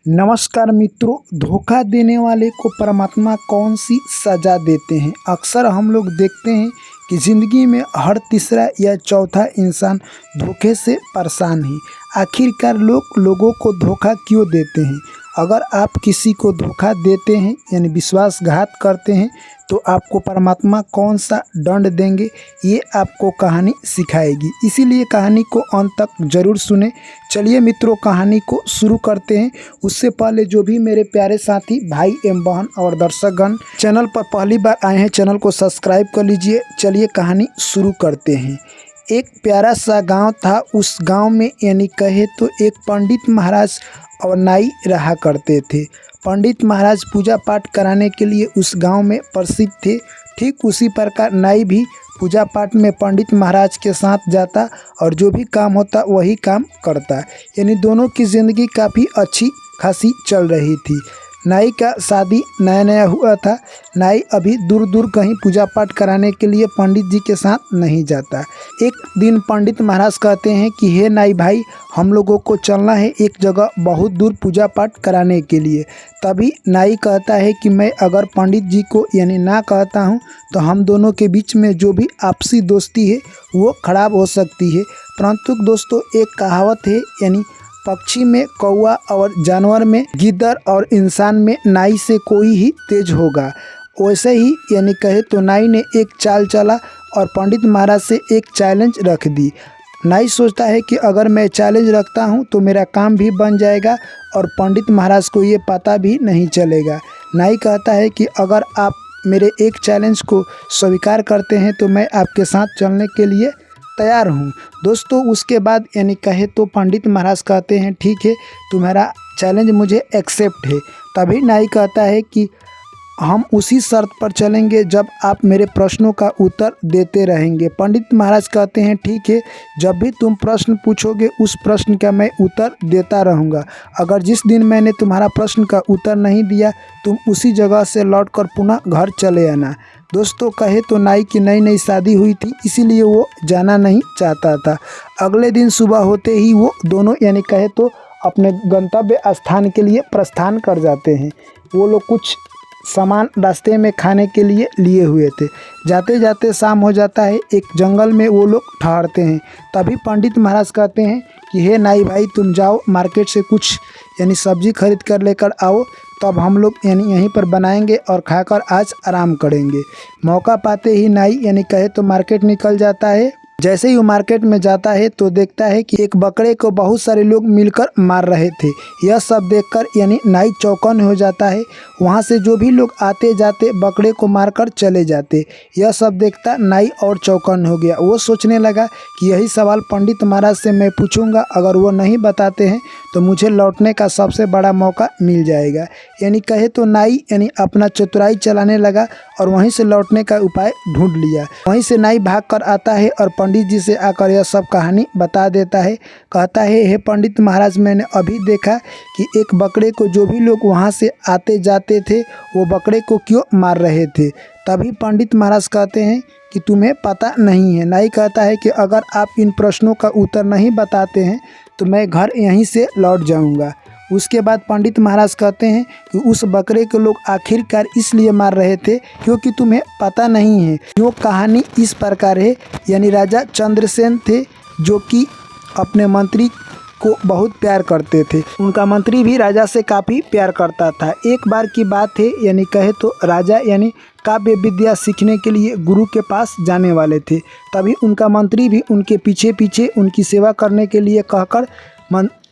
नमस्कार मित्रों, धोखा देने वाले को परमात्मा कौन सी सज़ा देते हैं। अक्सर हम लोग देखते हैं कि ज़िंदगी में हर तीसरा या चौथा इंसान धोखे से परेशान है। आखिरकार लोग लोगों को धोखा क्यों देते हैं? अगर आप किसी को धोखा देते हैं यानी विश्वासघात करते हैं तो आपको परमात्मा कौन सा दंड देंगे, ये आपको कहानी सिखाएगी। इसीलिए कहानी को अंत तक ज़रूर सुने। चलिए मित्रों, कहानी को शुरू करते हैं। उससे पहले जो भी मेरे प्यारे साथी भाई एवं बहन और दर्शकगण चैनल पर पहली बार आए हैं, चैनल को सब्सक्राइब कर लीजिए। चलिए कहानी शुरू करते हैं। एक प्यारा सा गांव था। उस गांव में यानी कहे तो एक पंडित महाराज और नाई रहा करते थे। पंडित महाराज पूजा पाठ कराने के लिए उस गांव में प्रसिद्ध थे। ठीक उसी प्रकार नाई भी पूजा पाठ में पंडित महाराज के साथ जाता और जो भी काम होता वही काम करता। यानी दोनों की ज़िंदगी काफ़ी अच्छी खासी चल रही थी। नाई का शादी नया नया हुआ था। नाई अभी दूर दूर कहीं पूजा पाठ कराने के लिए पंडित जी के साथ नहीं जाता। एक दिन पंडित महाराज कहते हैं कि हे नाई भाई, हम लोगों को चलना है एक जगह बहुत दूर पूजा पाठ कराने के लिए। तभी नाई कहता है कि मैं अगर पंडित जी को यानी ना कहता हूँ तो हम दोनों के बीच में जो भी आपसी दोस्ती है वो खराब हो सकती है। परंतु दोस्तों, एक कहावत है यानी पक्षी में कौवा और जानवर में गिद्दर और इंसान में नाई से कोई ही तेज होगा। वैसे ही यानी कहे तो नाई ने एक चाल चला और पंडित महाराज से एक चैलेंज रख दी। नाई सोचता है कि अगर मैं चैलेंज रखता हूं तो मेरा काम भी बन जाएगा और पंडित महाराज को ये पता भी नहीं चलेगा। नाई कहता है कि अगर आप मेरे एक चैलेंज को स्वीकार करते हैं तो मैं आपके साथ चलने के लिए तैयार हूँ। दोस्तों, उसके बाद यानी कहे तो पंडित महाराज कहते हैं ठीक है, तुम्हारा चैलेंज मुझे एक्सेप्ट है। तभी नाई कहता है कि हम उसी शर्त पर चलेंगे जब आप मेरे प्रश्नों का उत्तर देते रहेंगे। पंडित महाराज कहते हैं ठीक है, जब भी तुम प्रश्न पूछोगे उस प्रश्न का मैं उत्तर देता रहूँगा। अगर जिस दिन मैंने तुम्हारा प्रश्न का उत्तर नहीं दिया तुम उसी जगह से लौटकर पुनः घर चले आना। दोस्तों, कहे तो नाई की नई नई शादी हुई थी, इसीलिए वो जाना नहीं चाहता था। अगले दिन सुबह होते ही वो दोनों यानी कहे तो अपने गंतव्य स्थान के लिए प्रस्थान कर जाते हैं। वो लोग कुछ सामान रास्ते में खाने के लिए लिए हुए थे। जाते जाते शाम हो जाता है। एक जंगल में वो लोग ठहरते हैं। तभी पंडित महाराज कहते हैं कि हे नाई भाई, तुम जाओ मार्केट से कुछ यानी सब्जी खरीद कर लेकर आओ, तब हम लोग यानी यहीं पर बनाएंगे और खाकर आज आराम करेंगे। मौका पाते ही नाई यानी कहे तो मार्केट निकल जाता है। जैसे ही वो मार्केट में जाता है तो देखता है कि एक बकरे को बहुत सारे लोग मिलकर मार रहे थे। यह सब देखकर यानी नाई चौकन्ने हो जाता है। वहाँ से जो भी लोग आते जाते बकरे को मारकर चले जाते। यह सब देखता नाई और चौकन्ने हो गया। वो सोचने लगा कि यही सवाल पंडित महाराज से मैं पूछूंगा, अगर वो नहीं बताते हैं तो मुझे लौटने का सबसे बड़ा मौका मिल जाएगा। यानी कहे तो नाई यानी अपना चतुराई चलाने लगा और वहीं से लौटने का उपाय ढूंढ लिया। वहीं से नाई भाग कर आता है और पंडित जी से आकर यह सब कहानी बता देता है। कहता है हे पंडित महाराज, मैंने अभी देखा कि एक बकरे को जो भी लोग वहाँ से आते जाते थे वो बकरे को क्यों मार रहे थे। तभी पंडित महाराज कहते हैं कि तुम्हें पता नहीं है। नाई कहता है कि अगर आप इन प्रश्नों का उत्तर नहीं बताते हैं तो मैं घर यहीं से लौट जाऊंगा। उसके बाद पंडित महाराज कहते हैं कि उस बकरे को लोग आखिरकार इसलिए मार रहे थे क्योंकि तुम्हें पता नहीं है। यो कहानी इस प्रकार है। यानी राजा चंद्रसेन थे जो कि अपने मंत्री को बहुत प्यार करते थे। उनका मंत्री भी राजा से काफ़ी प्यार करता था। एक बार की बात है, यानी कहे तो राजा यानी काव्य विद्या सीखने के लिए गुरु के पास जाने वाले थे। तभी उनका मंत्री भी उनके पीछे पीछे उनकी सेवा करने के लिए कहकर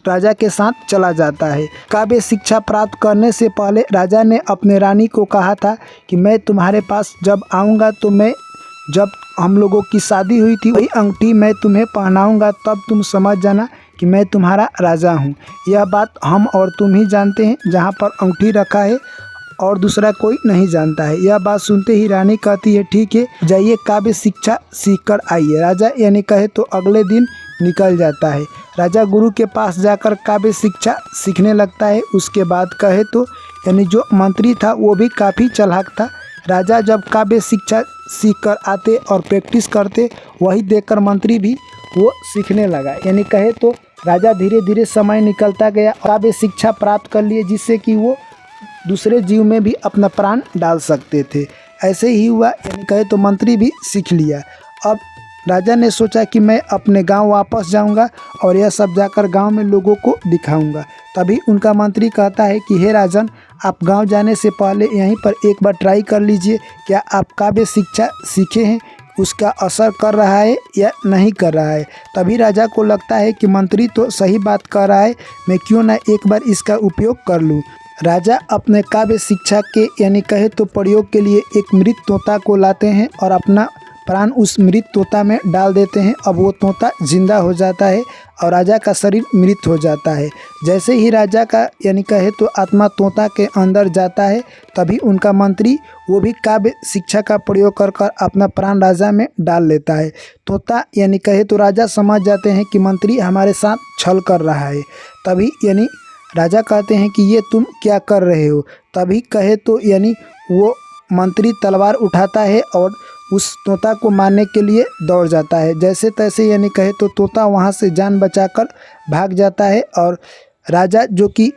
राजा के साथ चला जाता है। काव्य शिक्षा प्राप्त करने से पहले राजा ने अपने रानी को कहा था कि मैं तुम्हारे पास जब आऊँगा तो मैं जब हम लोगों की शादी हुई थी वही अंगूठी मैं तुम्हें पहनाऊँगा, तब तुम समझ जाना कि मैं तुम्हारा राजा हूँ। यह बात हम और तुम ही जानते हैं, जहाँ पर अंगूठी रखा है और दूसरा कोई नहीं जानता है। यह बात सुनते ही रानी कहती है ठीक है, जाइए काव्य शिक्षा सीख कर आइए। राजा यानी कहे तो अगले दिन निकल जाता है। राजा गुरु के पास जाकर काव्य शिक्षा सीखने लगता है। उसके बाद कहे तो यानी जो मंत्री था वो भी काफ़ी चालाक था। राजा जब काव्य शिक्षा सीख कर आते और प्रैक्टिस करते, वही देखकर मंत्री भी वो सीखने लगा। यानी कहे तो राजा धीरे धीरे समय निकलता गया, काव्य शिक्षा प्राप्त कर लिए जिससे कि वो दूसरे जीव में भी अपना प्राण डाल सकते थे। ऐसे ही हुआ, यानी कहे तो मंत्री भी सीख लिया। अब राजा ने सोचा कि मैं अपने गांव वापस जाऊंगा और यह सब जाकर गांव में लोगों को दिखाऊंगा। तभी उनका मंत्री कहता है कि हे राजन, आप गांव जाने से पहले यहीं पर एक बार ट्राई कर लीजिए, क्या आप काव्य शिक्षा सीखे हैं, उसका असर कर रहा है या नहीं कर रहा है। तभी राजा को लगता है कि मंत्री तो सही बात कर रहा है, मैं क्यों ना एक बार इसका उपयोग कर लूँ। राजा अपने काव्य शिक्षा के यानी कहे तो प्रयोग के लिए एक मृत तोता को लाते हैं और अपना प्राण उस मृत तोता में डाल देते हैं। अब वो तोता जिंदा हो जाता है और राजा का शरीर मृत हो जाता है। जैसे ही राजा का यानी कहे तो आत्मा तोता के अंदर जाता है, तभी उनका मंत्री वो भी काव्य शिक्षा का प्रयोग कर कर अपना प्राण राजा में डाल लेता है। तोता यानी कहे तो राजा समझ जाते हैं कि मंत्री हमारे साथ छल कर रहा है। तभी यानी राजा कहते हैं कि ये तुम क्या कर रहे हो। तभी कहे तो यानी वो मंत्री तलवार उठाता है और उस तोता को मारने के लिए दौड़ जाता है। जैसे तैसे यानी कहे तो तोता वहाँ से जान बचाकर भाग जाता है और राजा जो कि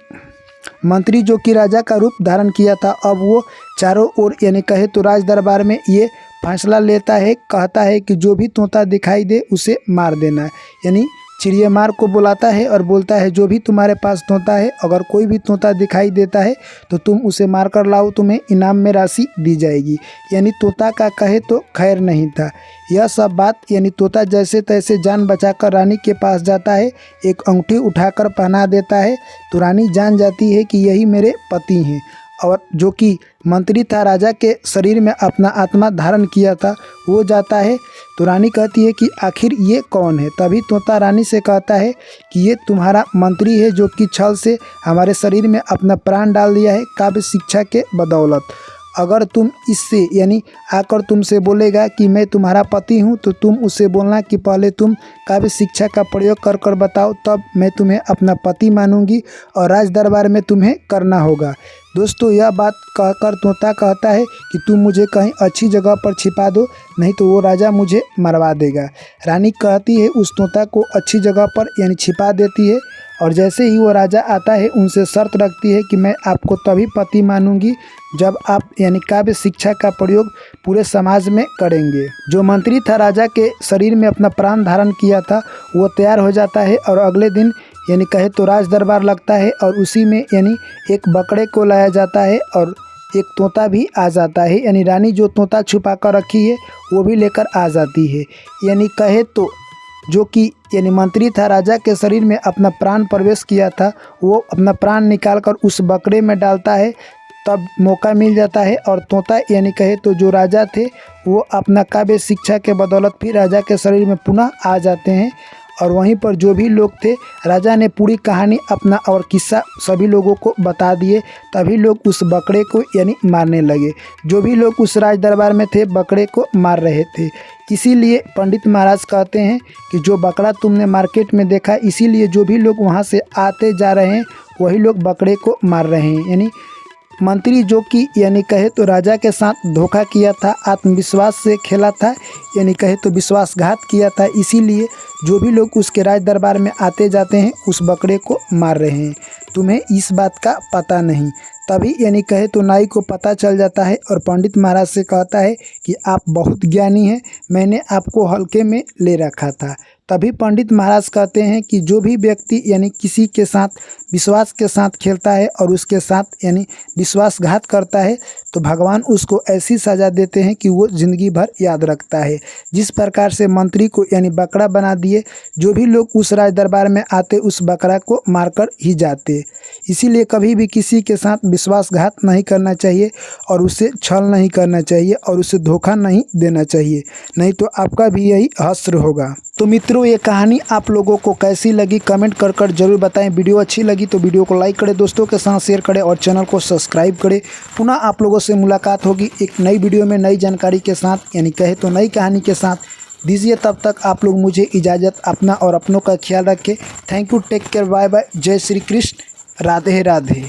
मंत्री जो कि राजा का रूप धारण किया था, अब वो चारों ओर यानी कहे तो राज दरबार में ये फैसला लेता है, कहता है कि जो भी तोता दिखाई दे उसे मार देना। यानी चिड़ियामार को बुलाता है और बोलता है जो भी तुम्हारे पास तोता है, अगर कोई भी तोता दिखाई देता है तो तुम उसे मार कर लाओ, तुम्हें इनाम में राशि दी जाएगी। यानी तोता का कहे तो खैर नहीं था। यह सब बात यानी तोता जैसे तैसे जान बचाकर रानी के पास जाता है, एक अंगूठी उठाकर पहना देता है, तो रानी जान जाती है कि यही मेरे पति हैं। और जो कि मंत्री था राजा के शरीर में अपना आत्मा धारण किया था, वो जाता है तो रानी कहती है कि आखिर ये कौन है। तभी तोता रानी से कहता है कि ये तुम्हारा मंत्री है जो कि छल से हमारे शरीर में अपना प्राण डाल दिया है काव्य शिक्षा के बदौलत। अगर तुम इससे यानी आकर तुमसे बोलेगा कि मैं तुम्हारा पति हूँ, तो तुम उससे बोलना कि पहले तुम काव्य शिक्षा का प्रयोग कर कर बताओ, तब मैं तुम्हें अपना पति मानूंगी और राज दरबार में तुम्हें करना होगा। दोस्तों, यह बात कहकर तोता कहता है कि तुम मुझे कहीं अच्छी जगह पर छिपा दो, नहीं तो वो राजा मुझे मरवा देगा। रानी कहती है उस तोता को अच्छी जगह पर यानी छिपा देती है और जैसे ही वो राजा आता है उनसे शर्त रखती है कि मैं आपको तभी पति मानूंगी जब आप यानी काव्य शिक्षा का प्रयोग पूरे समाज में करेंगे। जो मंत्री था राजा के शरीर में अपना प्राण धारण किया था, वो तैयार हो जाता है और अगले दिन यानी कहे तो राज दरबार लगता है और उसी में यानी एक बकरे को लाया जाता है और एक तोता भी आ जाता है। यानी रानी जो तोता छुपा कर रखी है वो भी लेकर आ जाती है। यानी कहे तो जो कि यानी मंत्री था राजा के शरीर में अपना प्राण प्रवेश किया था, वो अपना प्राण निकालकर उस बकरे में डालता है, तब मौका मिल जाता है और तोता यानी कहे तो जो राजा थे वो अपना काव्य शिक्षा के बदौलत फिर राजा के शरीर में पुनः आ जाते हैं। और वहीं पर जो भी लोग थे, राजा ने पूरी कहानी अपना और किस्सा सभी लोगों को बता दिए। तभी लोग उस बकरे को यानी मारने लगे। जो भी लोग उस राज दरबार में थे बकरे को मार रहे थे। इसीलिए पंडित महाराज कहते हैं कि जो बकरा तुमने मार्केट में देखा, इसीलिए जो भी लोग वहाँ से आते जा रहे हैं वही लोग बकरे को मार रहे हैं। यानी मंत्री जो कि यानी कहे तो राजा के साथ धोखा किया था, आत्मविश्वास से खेला था, यानी कहे तो विश्वासघात किया था, इसीलिए जो भी लोग उसके राज दरबार में आते जाते हैं उस बकरे को मार रहे हैं। तुम्हें इस बात का पता नहीं। तभी यानी कहे तो नाई को पता चल जाता है और पंडित महाराज से कहता है कि आप बहुत ज्ञानी हैं, मैंने आपको हल्के में ले रखा था। तभी पंडित महाराज कहते हैं कि जो भी व्यक्ति यानी किसी के साथ विश्वास के साथ खेलता है और उसके साथ यानी विश्वासघात करता है, तो भगवान उसको ऐसी सज़ा देते हैं कि वो ज़िंदगी भर याद रखता है। जिस प्रकार से मंत्री को यानी बकरा बना दिए, जो भी लोग उस राज दरबार में आते उस बकरा को मारकर ही जाते। इसीलिए कभी भी किसी के साथ विश्वासघात नहीं करना चाहिए और उससे छल नहीं करना चाहिए और उसे धोखा नहीं देना चाहिए, नहीं तो आपका भी यही हश्र होगा। तो मित्रों, ये कहानी आप लोगों को कैसी लगी कमेंट कर कर जरूर बताएं। वीडियो अच्छी लगी तो वीडियो को लाइक करें, दोस्तों के साथ शेयर करें और चैनल को सब्सक्राइब करें। पुनः आप लोगों से मुलाकात होगी एक नई वीडियो में नई जानकारी के साथ, यानी कहे तो नई कहानी के साथ। दीजिए तब तक आप लोग मुझे इजाज़त। अपना और अपनों का ख्याल रखें। Thank you, take care, bye bye, जय श्री कृष्ण, राधे राधे।